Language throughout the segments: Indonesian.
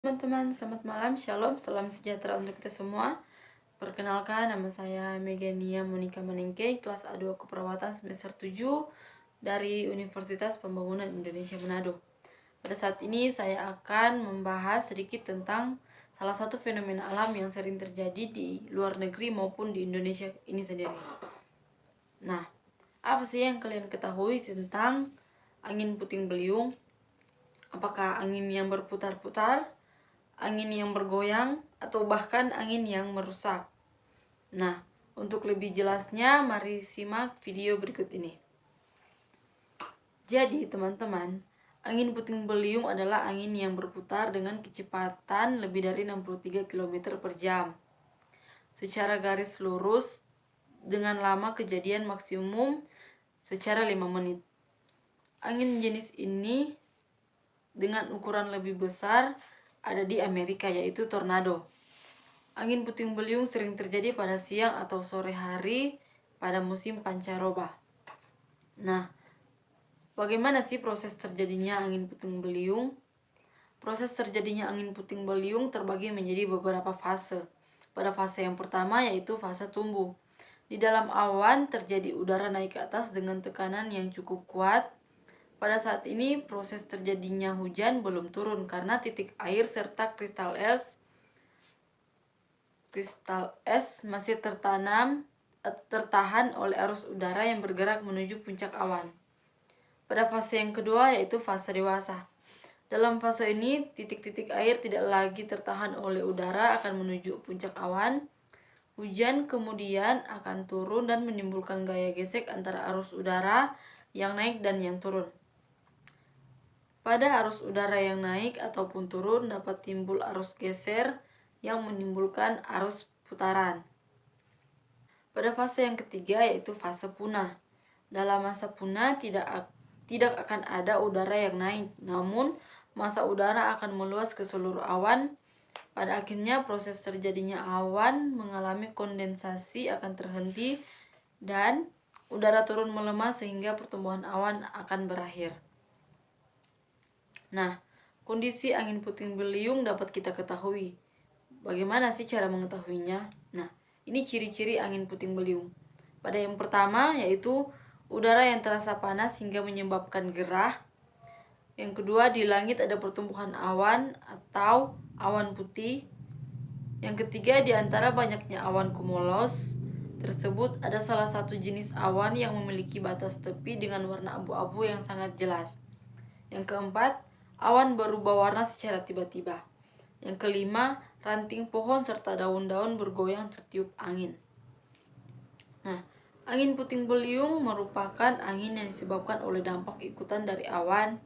Teman-teman, selamat malam, shalom, salam sejahtera untuk kita semua. Perkenalkan, nama saya Megania Monica Manengke, kelas A2 Keperawatan semester 7 dari Universitas Pembangunan Indonesia Manado. Pada saat ini saya akan membahas sedikit tentang salah satu fenomena alam yang sering terjadi di luar negeri maupun di Indonesia ini sendiri. Nah, apa sih yang kalian ketahui tentang angin puting beliung? Apakah angin yang berputar-putar, angin yang bergoyang, atau bahkan angin yang merusak? Nah, untuk lebih jelasnya, mari simak video berikut ini. Jadi, teman-teman, angin puting beliung adalah angin yang berputar dengan kecepatan lebih dari 63 km per jam secara garis lurus dengan lama kejadian maksimum secara 5 menit. Angin jenis ini dengan ukuran lebih besar ada di Amerika, yaitu tornado. Angin puting beliung sering terjadi pada siang atau sore hari pada musim pancaroba. Nah, bagaimana sih proses terjadinya angin puting beliung? Proses terjadinya angin puting beliung terbagi menjadi beberapa fase. Pada fase yang pertama yaitu fase tumbuh. Di dalam awan terjadi udara naik ke atas dengan tekanan yang cukup kuat. Pada saat ini proses terjadinya hujan belum turun karena titik air serta kristal es masih tertahan oleh arus udara yang bergerak menuju puncak awan. Pada fase yang kedua yaitu fase dewasa. Dalam fase ini titik-titik air tidak lagi tertahan oleh udara akan menuju puncak awan. Hujan kemudian akan turun dan menimbulkan gaya gesek antara arus udara yang naik dan yang turun. Pada arus udara yang naik ataupun turun dapat timbul arus geser yang menimbulkan arus putaran. Pada fase yang ketiga yaitu fase punah. Dalam masa punah tidak akan ada udara yang naik, namun massa udara akan meluas ke seluruh awan. Pada akhirnya proses terjadinya awan mengalami kondensasi akan terhenti dan udara turun melemah sehingga pertumbuhan awan akan berakhir. Nah, kondisi angin puting beliung dapat kita ketahui. Bagaimana sih cara mengetahuinya? Nah, ini ciri-ciri angin puting beliung. Pada yang pertama yaitu udara yang terasa panas hingga menyebabkan gerah. Yang kedua, di langit ada pertumbuhan awan atau awan putih. Yang ketiga, di antara banyaknya awan cumulos tersebut ada salah satu jenis awan yang memiliki batas tepi dengan warna abu-abu yang sangat jelas. Yang keempat, awan berubah warna secara tiba-tiba. Yang kelima, ranting pohon serta daun-daun bergoyang tertiup angin. Nah, angin puting beliung merupakan angin yang disebabkan oleh dampak ikutan dari awan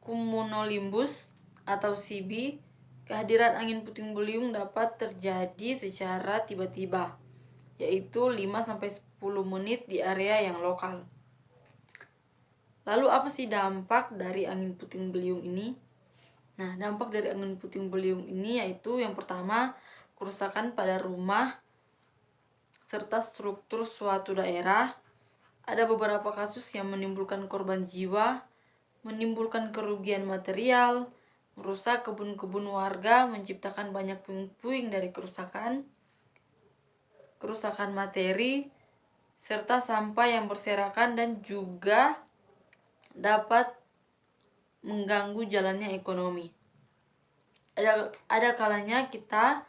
cumulonimbus atau CB. Kehadiran angin puting beliung dapat terjadi secara tiba-tiba, yaitu 5-10 menit di area yang lokal. Lalu apa sih dampak dari angin puting beliung ini? Nah, dampak dari angin puting beliung ini yaitu yang pertama, kerusakan pada rumah serta struktur suatu daerah. Ada beberapa kasus yang menimbulkan korban jiwa, menimbulkan kerugian material, merusak kebun-kebun warga, menciptakan banyak puing-puing dari kerusakan materi, serta sampah yang berserakan dan juga dapat mengganggu jalannya ekonomi. Ada kalanya kita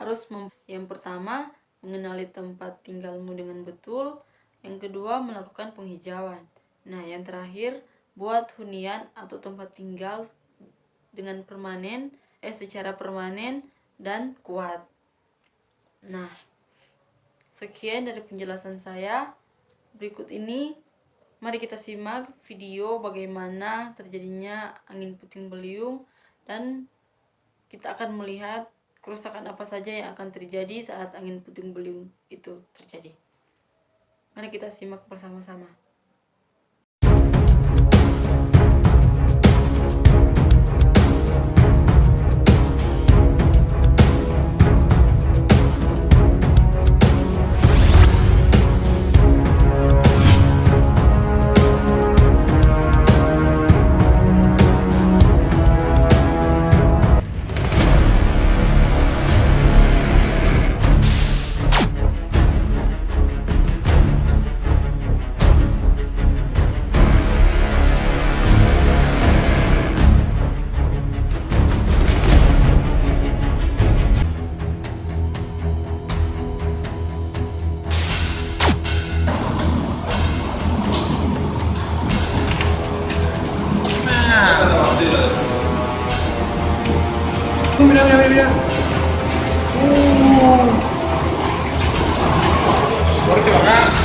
harus yang pertama, mengenali tempat tinggalmu dengan betul. Yang kedua, melakukan penghijauan. Nah, yang terakhir, buat hunian atau tempat tinggal dengan secara permanen dan kuat. Nah, sekian dari penjelasan saya. Berikut ini mari kita simak video bagaimana terjadinya angin puting beliung dan kita akan melihat kerusakan apa saja yang akan terjadi saat angin puting beliung itu terjadi. Mari kita simak bersama-sama. Mira, mira, mira, mira. Fuerte acá.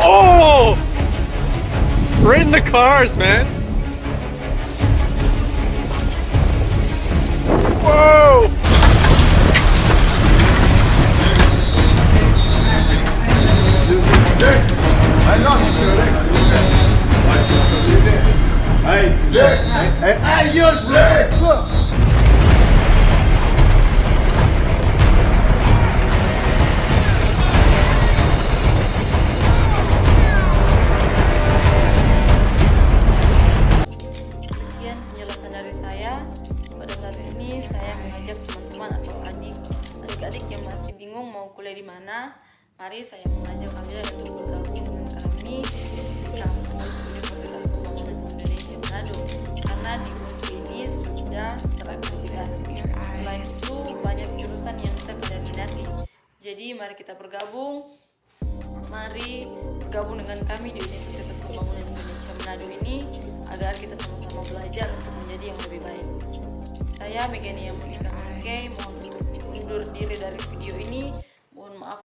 Oh! Right in the cars, man. Whoa! Sekian penjelasan dari saya. Pada saat ini saya mengajak teman-teman atau adik-adik yang masih bingung mau kuliah di mana. Mari saya mengajak kalian untuk bergabung dengan kami di kampus Universitas Pembangunan Indonesia Manado, karena di kampus ini sudah terakreditasi. Selain itu banyak jurusan yang bisa kalian minati. Jadi mari kita bergabung. Mari bergabung dengan kami di Universitas Pembangunan Indonesia Manado ini agar kita sama-sama belajar untuk menjadi yang lebih baik. Saya Megania Monika Mangke, mohon untuk undur diri dari video ini. Mohon maaf